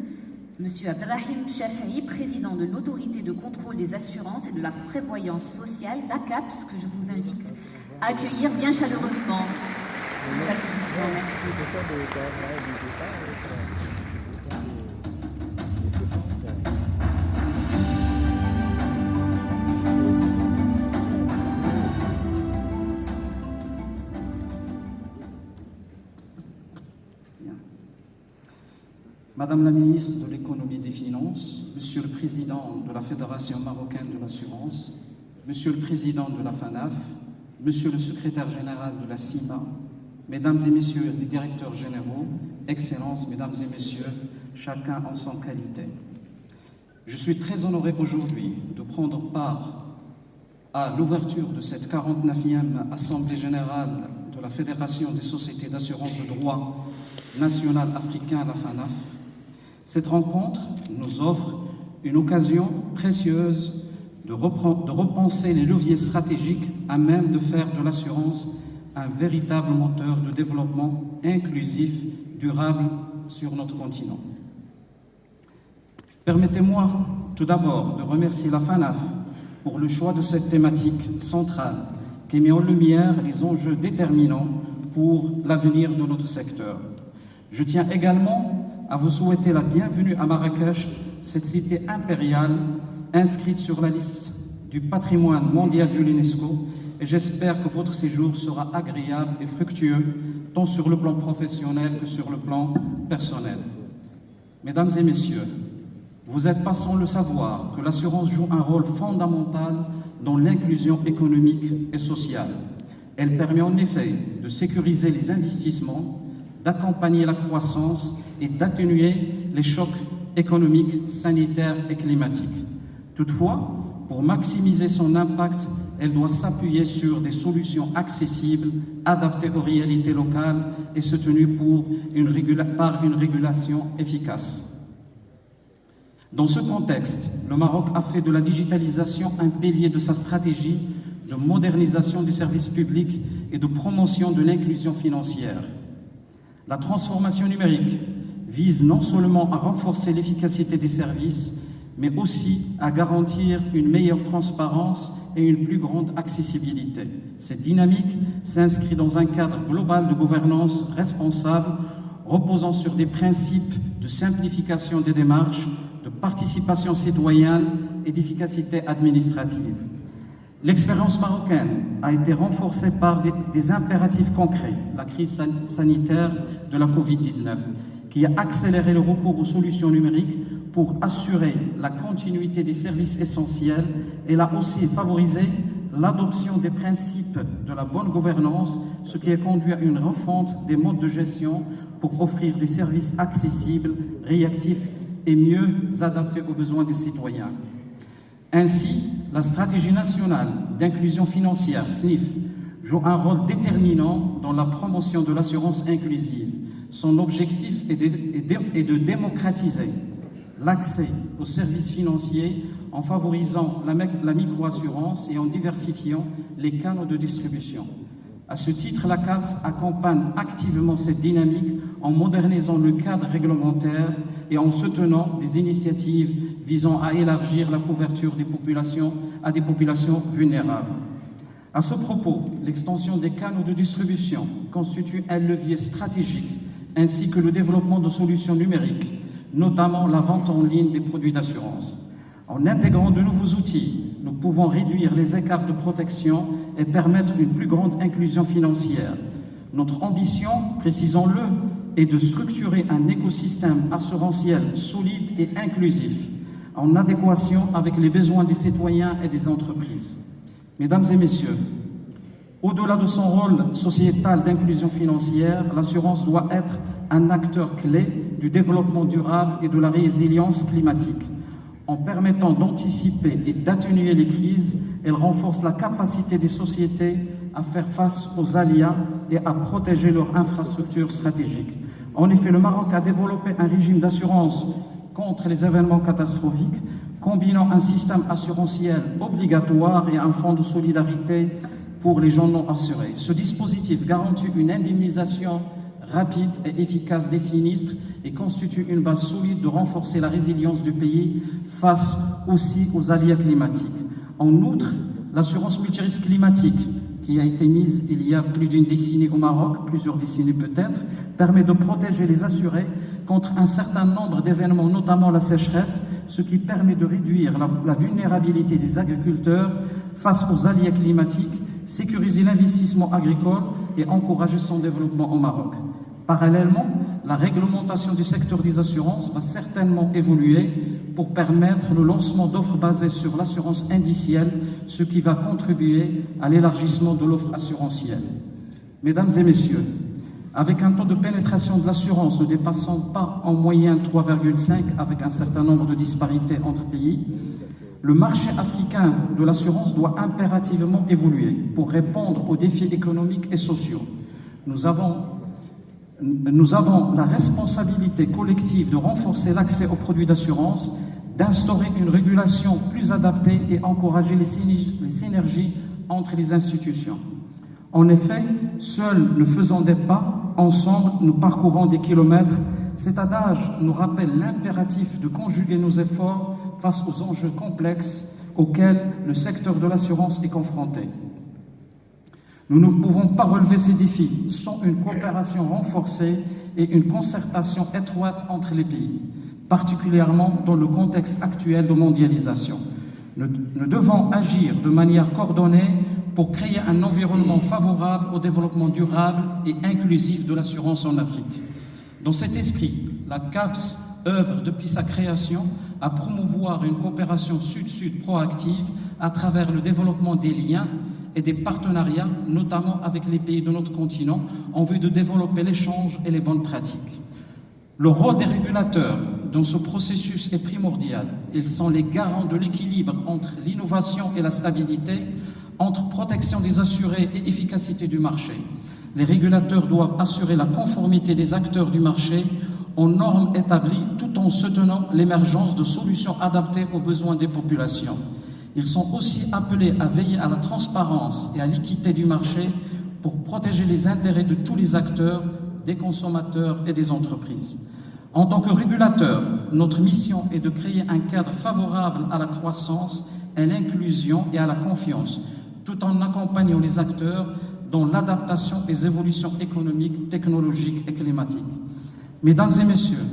Monsieur Abdelrahim Chafaï, président de l'Autorité de contrôle des assurances et de la prévoyance sociale, l'ACAPS, que je vous invite à accueillir bien chaleureusement. Merci. Madame la ministre de l'Économie et des Finances, Monsieur le Président de la Fédération marocaine de l'assurance, Monsieur le Président de la FANAF, Monsieur le Secrétaire général de la CIMA, Mesdames et Messieurs les directeurs généraux, Excellences, Mesdames et Messieurs, chacun en son qualité. Je suis très honoré aujourd'hui de prendre part à l'ouverture de cette 49e Assemblée générale de la Fédération des sociétés d'assurance de droit national africain, la FANAF. Cette rencontre nous offre une occasion précieuse de repenser les leviers stratégiques à même de faire de l'assurance un véritable moteur de développement inclusif, durable sur notre continent. Permettez-moi tout d'abord de remercier la FANAF pour le choix de cette thématique centrale qui met en lumière les enjeux déterminants pour l'avenir de notre secteur. Je tiens également à vous souhaiter la bienvenue à Marrakech, cette cité impériale inscrite sur la liste du patrimoine mondial de l'UNESCO, et j'espère que votre séjour sera agréable et fructueux, tant sur le plan professionnel que sur le plan personnel. Mesdames et messieurs, vous êtes pas sans le savoir que l'assurance joue un rôle fondamental dans l'inclusion économique et sociale. Elle permet en effet de sécuriser les investissements, d'accompagner la croissance et d'atténuer les chocs économiques, sanitaires et climatiques. Toutefois, pour maximiser son impact, elle doit s'appuyer sur des solutions accessibles, adaptées aux réalités locales et soutenues par une régulation efficace. Dans ce contexte, le Maroc a fait de la digitalisation un pilier de sa stratégie de modernisation des services publics et de promotion de l'inclusion financière. La transformation numérique vise non seulement à renforcer l'efficacité des services, mais aussi à garantir une meilleure transparence et une plus grande accessibilité. Cette dynamique s'inscrit dans un cadre global de gouvernance responsable, reposant sur des principes de simplification des démarches, de participation citoyenne et d'efficacité administrative. L'expérience marocaine a été renforcée par des impératifs concrets, la crise sanitaire de la Covid-19, qui a accéléré le recours aux solutions numériques pour assurer la continuité des services essentiels. Elle a aussi favorisé l'adoption des principes de la bonne gouvernance, ce qui a conduit à une refonte des modes de gestion pour offrir des services accessibles, réactifs et mieux adaptés aux besoins des citoyens. Ainsi, la stratégie nationale d'inclusion financière, SNIF, joue un rôle déterminant dans la promotion de l'assurance inclusive. Son objectif est de démocratiser l'accès aux services financiers en favorisant la microassurance et en diversifiant les canaux de distribution. À ce titre, la CAPS accompagne activement cette dynamique en modernisant le cadre réglementaire et en soutenant des initiatives visant à élargir la couverture des populations à des populations vulnérables. À ce propos, l'extension des canaux de distribution constitue un levier stratégique, ainsi que le développement de solutions numériques, notamment la vente en ligne des produits d'assurance. En intégrant de nouveaux outils, nous pouvons réduire les écarts de protection et permettre une plus grande inclusion financière. Notre ambition, précisons-le, est de structurer un écosystème assurantiel solide et inclusif, en adéquation avec les besoins des citoyens et des entreprises. Mesdames et messieurs, au-delà de son rôle sociétal d'inclusion financière, l'assurance doit être un acteur clé du développement durable et de la résilience climatique. En permettant d'anticiper et d'atténuer les crises, elle renforce la capacité des sociétés à faire face aux aléas et à protéger leurs infrastructures stratégiques. En effet, le Maroc a développé un régime d'assurance contre les événements catastrophiques, combinant un système assurantiel obligatoire et un fonds de solidarité pour les gens non assurés. Ce dispositif garantit une indemnisation rapide et efficace des sinistres et constitue une base solide de renforcer la résilience du pays face aussi aux aléas climatiques. En outre, l'assurance multirisque climatique, qui a été mise il y a plus d'une décennie au Maroc, plusieurs décennies peut-être, permet de protéger les assurés contre un certain nombre d'événements, notamment la sécheresse, ce qui permet de réduire la vulnérabilité des agriculteurs face aux aléas climatiques, sécuriser l'investissement agricole et encourager son développement au Maroc. Parallèlement, la réglementation du secteur des assurances va certainement évoluer pour permettre le lancement d'offres basées sur l'assurance indicielle, ce qui va contribuer à l'élargissement de l'offre assurantielle. Mesdames et messieurs, avec un taux de pénétration de l'assurance ne dépassant pas en moyenne 3,5 avec un certain nombre de disparités entre pays, le marché africain de l'assurance doit impérativement évoluer pour répondre aux défis économiques et sociaux. Nous avons la responsabilité collective de renforcer l'accès aux produits d'assurance, d'instaurer une régulation plus adaptée et encourager les synergies entre les institutions. En effet, seuls ne faisons des pas, ensemble nous parcourons des kilomètres. Cet adage nous rappelle l'impératif de conjuguer nos efforts face aux enjeux complexes auxquels le secteur de l'assurance est confronté. Nous ne pouvons pas relever ces défis sans une coopération renforcée et une concertation étroite entre les pays, particulièrement dans le contexte actuel de mondialisation. Nous devons agir de manière coordonnée pour créer un environnement favorable au développement durable et inclusif de l'assurance en Afrique. Dans cet esprit, la CAPS œuvre depuis sa création à promouvoir une coopération sud-sud proactive à travers le développement des liens et des partenariats, notamment avec les pays de notre continent, en vue de développer l'échange et les bonnes pratiques. Le rôle des régulateurs dans ce processus est primordial. Ils sont les garants de l'équilibre entre l'innovation et la stabilité, entre protection des assurés et efficacité du marché. Les régulateurs doivent assurer la conformité des acteurs du marché aux normes établies tout en soutenant l'émergence de solutions adaptées aux besoins des populations. Ils sont aussi appelés à veiller à la transparence et à l'équité du marché pour protéger les intérêts de tous les acteurs, des consommateurs et des entreprises. En tant que régulateurs, notre mission est de créer un cadre favorable à la croissance, à l'inclusion et à la confiance, tout en accompagnant les acteurs dans l'adaptation des évolutions économiques, technologiques et climatiques. Mesdames et messieurs,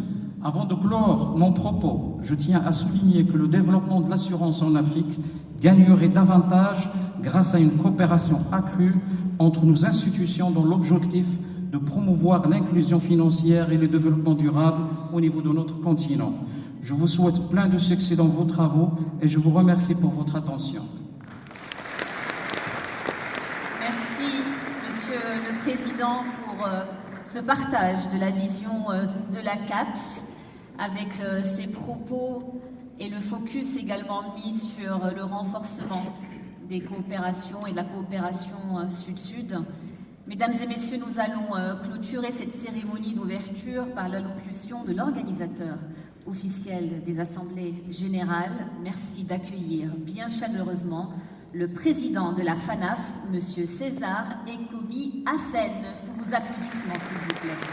Avant de clore mon propos, je tiens à souligner que le développement de l'assurance en Afrique gagnerait davantage grâce à une coopération accrue entre nos institutions dans l'objectif de promouvoir l'inclusion financière et le développement durable au niveau de notre continent. Je vous souhaite plein de succès dans vos travaux et je vous remercie pour votre attention. Merci, Monsieur le Président, pour ce partage de la vision de la CAPS avec ses propos et le focus également mis sur le renforcement des coopérations et de la coopération Sud-Sud. Mesdames et messieurs, nous allons clôturer cette cérémonie d'ouverture par l'allocution de l'organisateur officiel des Assemblées Générales. Merci d'accueillir bien chaleureusement le président de la FANAF, M. César Ekomi Afen. Sous vos applaudissements, s'il vous plaît.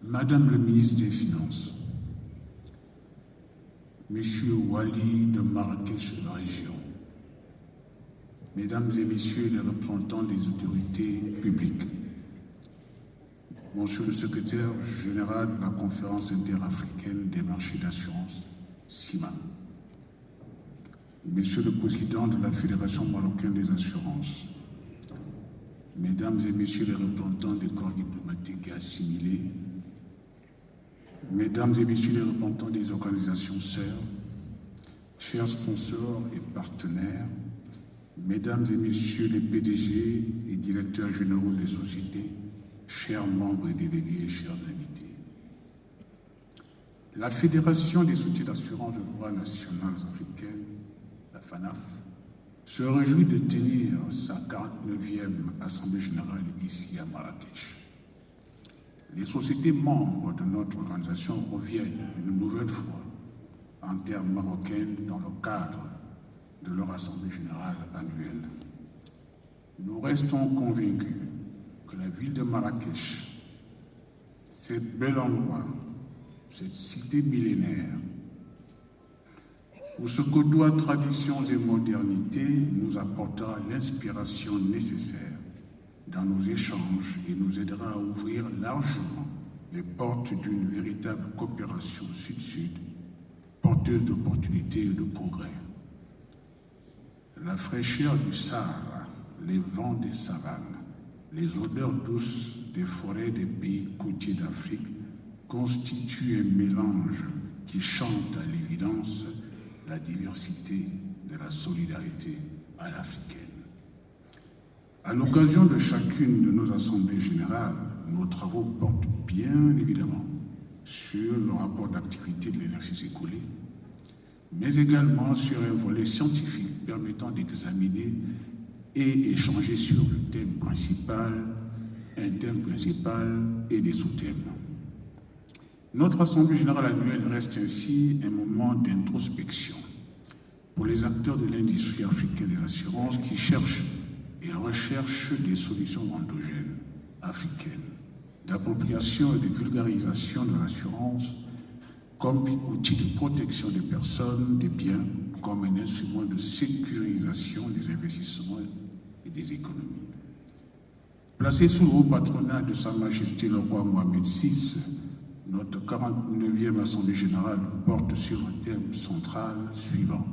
Madame le ministre des Finances, Monsieur Wali de Marrakech Région, Mesdames et Messieurs les représentants des autorités publiques, Monsieur le secrétaire général de la Conférence interafricaine des marchés d'assurance, CIMA, Monsieur le président de la Fédération marocaine des assurances, Mesdames et Messieurs les représentants des corps diplomatiques et assimilés, Mesdames et Messieurs les représentants des organisations sœurs, chers sponsors et partenaires, Mesdames et Messieurs les PDG et directeurs généraux des sociétés, chers membres et délégués, chers invités. La Fédération des sociétés d'assurance de droit nationales africaines, la FANAF, se réjouit de tenir sa 49e Assemblée générale ici à Marrakech. Les sociétés membres de notre organisation reviennent une nouvelle fois en terre marocaine dans le cadre de leur Assemblée générale annuelle. Nous restons convaincus que la ville de Marrakech, ce bel endroit, cette cité millénaire, où se côtoient traditions et modernité, nous apportera l'inspiration nécessaire dans nos échanges et nous aidera à ouvrir largement les portes d'une véritable coopération sud-sud, porteuse d'opportunités et de progrès. La fraîcheur du Sahara, les vents des savanes, les odeurs douces des forêts des pays côtiers d'Afrique constituent un mélange qui chante à l'évidence la diversité de la solidarité à l'africaine. À l'occasion de chacune de nos assemblées générales, nos travaux portent bien évidemment sur le rapport d'activité de l'exercice écoulé, mais également sur un volet scientifique permettant d'examiner et échanger sur le thème principal, un thème principal et des sous-thèmes. Notre Assemblée générale annuelle reste ainsi un moment d'introspection pour les acteurs de l'industrie africaine des assurances qui cherchent et recherchent des solutions endogènes, africaines, d'appropriation et de vulgarisation de l'assurance comme outil de protection des personnes, des biens, comme un instrument de sécurisation des investissements et des économies. Placé sous le haut patronat de Sa Majesté le roi Mohamed VI, notre 49e Assemblée générale porte sur un thème central suivant.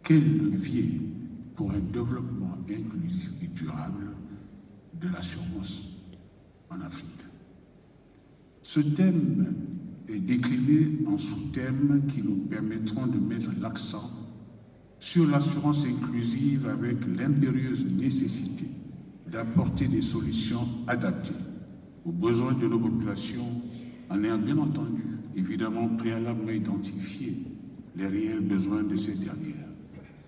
Quel levier pour un développement inclusif et durable de l'assurance en Afrique? Ce thème est décliné en sous-thèmes qui nous permettront de mettre l'accent sur l'assurance inclusive avec l'impérieuse nécessité d'apporter des solutions adaptées aux besoins de nos populations en ayant bien entendu, évidemment, préalablement identifié les réels besoins de ces dernières.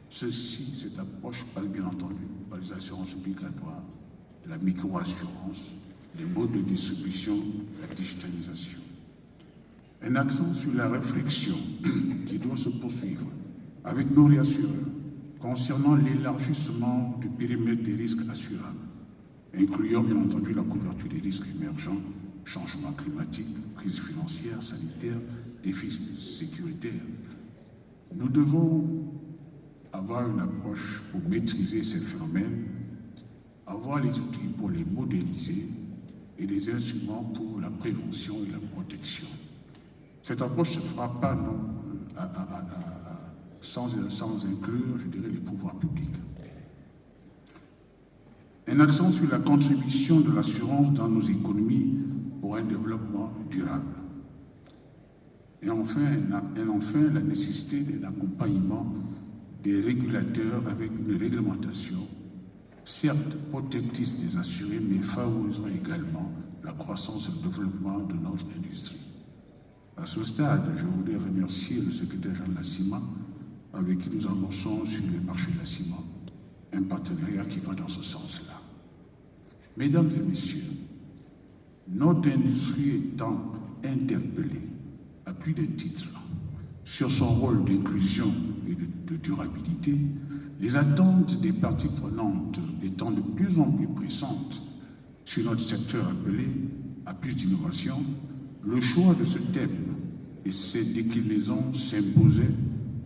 Cette approche passe bien entendu par les assurances obligatoires, la micro-assurance, les modes de distribution, la digitalisation. Un un accent sur la réflexion qui doit se poursuivre avec nos réassureurs concernant l'élargissement du périmètre des risques assurables, incluant bien entendu la couverture des risques émergents, changement climatique, crise financière, sanitaire, défis sécuritaires. Nous devons avoir une approche pour maîtriser ces phénomènes, avoir les outils pour les modéliser et les instruments pour la prévention et la protection. Cette approche ne se fera pas sans inclure, je dirais, les pouvoirs publics. Un accent sur la contribution de l'assurance dans nos économies pour un développement durable. Et enfin, la nécessité d'un accompagnement des régulateurs avec une réglementation, certes protectrice des assurés, mais favorisera également la croissance et le développement de notre industrie. À ce stade, je voudrais remercier le secrétaire général de la CIMA, avec qui nous amorçons sur les marchés de la CIMA, un partenariat qui va dans ce sens-là. Mesdames et messieurs, notre industrie étant interpellée à plus d'un titre sur son rôle d'inclusion et de durabilité, les attentes des parties prenantes étant de plus en plus pressantes sur notre secteur appelé à plus d'innovation, le choix de ce thème et ses déclinaisons s'imposaient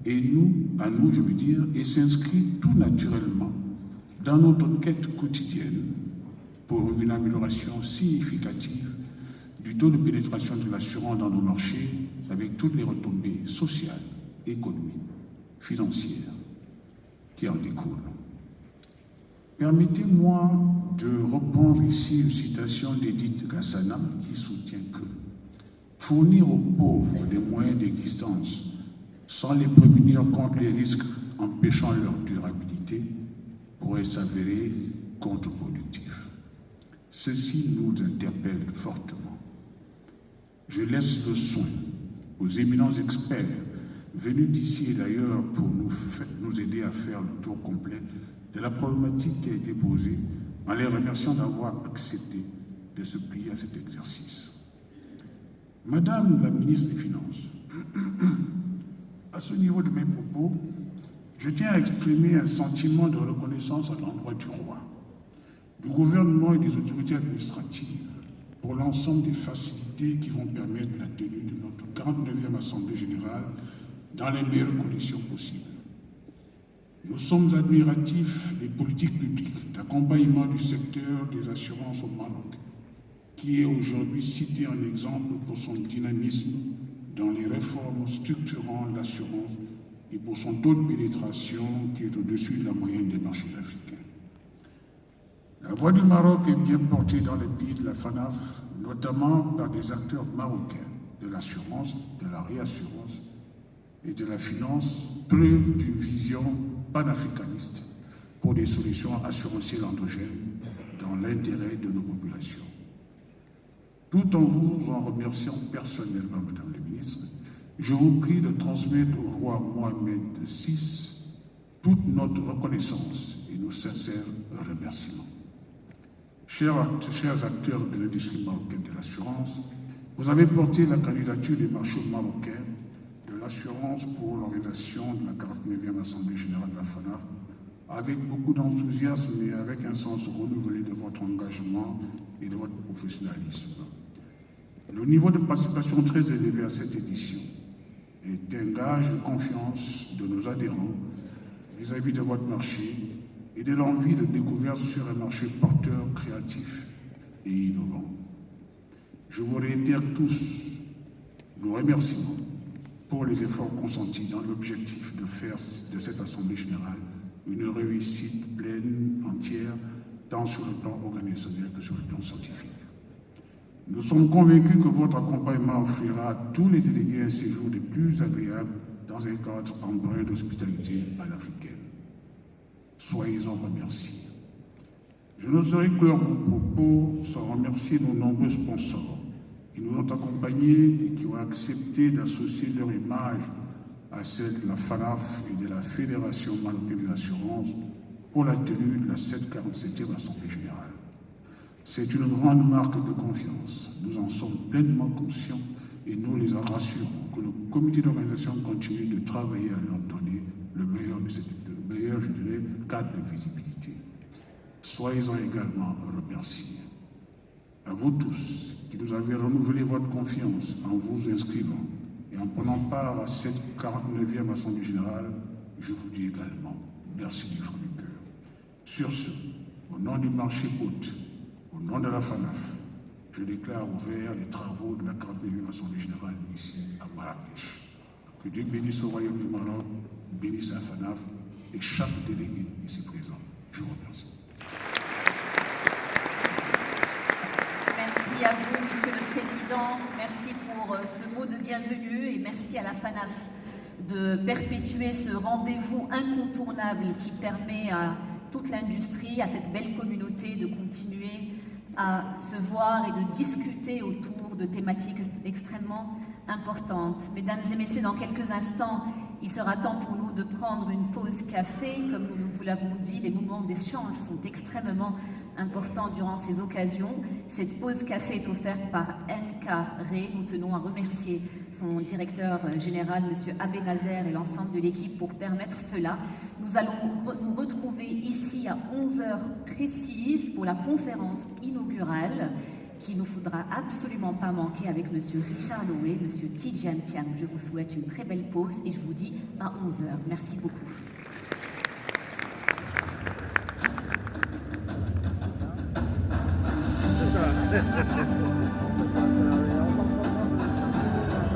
et s'inscrit tout naturellement dans notre quête quotidienne pour une amélioration significative du taux de pénétration de l'assurance dans nos marchés avec toutes les retombées sociales, économiques, financières qui en découlent. Permettez-moi de reprendre ici une citation d'Edith Gassana qui soutient que fournir aux pauvres des moyens d'existence sans les prémunir contre les risques empêchant leur durabilité pourrait s'avérer contre-productif. Ceci nous interpelle fortement. Je laisse le soin aux éminents experts venus d'ici et d'ailleurs pour nous aider à faire le tour complet de la problématique qui a été posée, en les remerciant d'avoir accepté de se plier à cet exercice. Madame la ministre des Finances, à ce niveau de mes propos, je tiens à exprimer un sentiment de reconnaissance à l'endroit du roi, du gouvernement et des autorités administratives pour l'ensemble des facilités qui vont permettre la tenue de notre 49e Assemblée générale dans les meilleures conditions possibles. Nous sommes admiratifs des politiques publiques d'accompagnement du secteur des assurances au Maroc, qui est aujourd'hui cité en exemple pour son dynamisme dans les réformes structurant l'assurance et pour son taux de pénétration qui est au-dessus de la moyenne des marchés africains. La voix du Maroc est bien portée dans les pays de la FANAF, notamment par des acteurs marocains de l'assurance, de la réassurance et de la finance, preuve d'une vision panafricaniste pour des solutions assurantielles endogènes dans l'intérêt de nos populations. Tout en vous en remerciant personnellement, Madame la Ministre, je vous prie de transmettre au roi Mohamed VI toute notre reconnaissance et nos sincères remerciements. Chers acteurs de l'industrie marocaine de l'assurance, vous avez porté la candidature des marchés marocains de l'assurance pour l'organisation de la 49e Assemblée générale de la FANAF avec beaucoup d'enthousiasme et avec un sens renouvelé de votre engagement et de votre professionnalisme. Le niveau de participation très élevé à cette édition est un gage de confiance de nos adhérents vis-à-vis de votre marché et de l'envie de découverte sur un marché porteur, créatif et innovant. Je vous réitère tous nos remerciements pour les efforts consentis dans l'objectif de faire de cette Assemblée générale une réussite pleine, entière, tant sur le plan organisationnel que sur le plan scientifique. Nous sommes convaincus que votre accompagnement offrira à tous les délégués un séjour des plus agréables dans un cadre empreint d'hospitalité à l'africaine. Soyez-en remerciés. Je ne saurais clore mon propos sans remercier nos nombreux sponsors qui nous ont accompagnés et qui ont accepté d'associer leur image à celle de la FANAF et de la Fédération marocaine des assurances pour la tenue de la 747e Assemblée générale. C'est une grande marque de confiance. Nous en sommes pleinement conscients et nous les nous rassurons que le comité d'organisation continue de travailler à leur donner le meilleur, je dirais, cadre de visibilité. Soyez-en également remerciés. À vous tous qui nous avez renouvelé votre confiance en vous inscrivant et en prenant part à cette 49e Assemblée Générale, je vous dis également merci du fond du cœur. Sur ce, au nom du marché hôte, au nom de la FANAF, je déclare ouverts les travaux de la 49e Assemblée Générale ici à Marrakech. Que Dieu bénisse au Royaume du Maroc, bénisse la FANAF et chaque délégué ici présent. Je vous remercie. Merci à vous, Monsieur le Président. Merci pour ce mot de bienvenue et merci à la FANAF de perpétuer ce rendez-vous incontournable qui permet à toute l'industrie, à cette belle communauté de continuer à se voir et de discuter autour de thématiques extrêmement importantes. Mesdames et messieurs, dans quelques instants, il sera temps pour nous de prendre une pause café. Comme nous vous l'avons dit, les moments d'échange sont extrêmement importants durant ces occasions. Cette pause café est offerte par NK Ré. Nous tenons à remercier son directeur général, M. Abenazer, et l'ensemble de l'équipe pour permettre cela. Nous allons nous retrouver ici à 11h précises pour la conférence inaugurale qui ne faudra absolument pas manquer avec M. Richard Loé, M. Tidjane Thiam. Je vous souhaite une très belle pause et je vous dis à 11h. Merci beaucoup.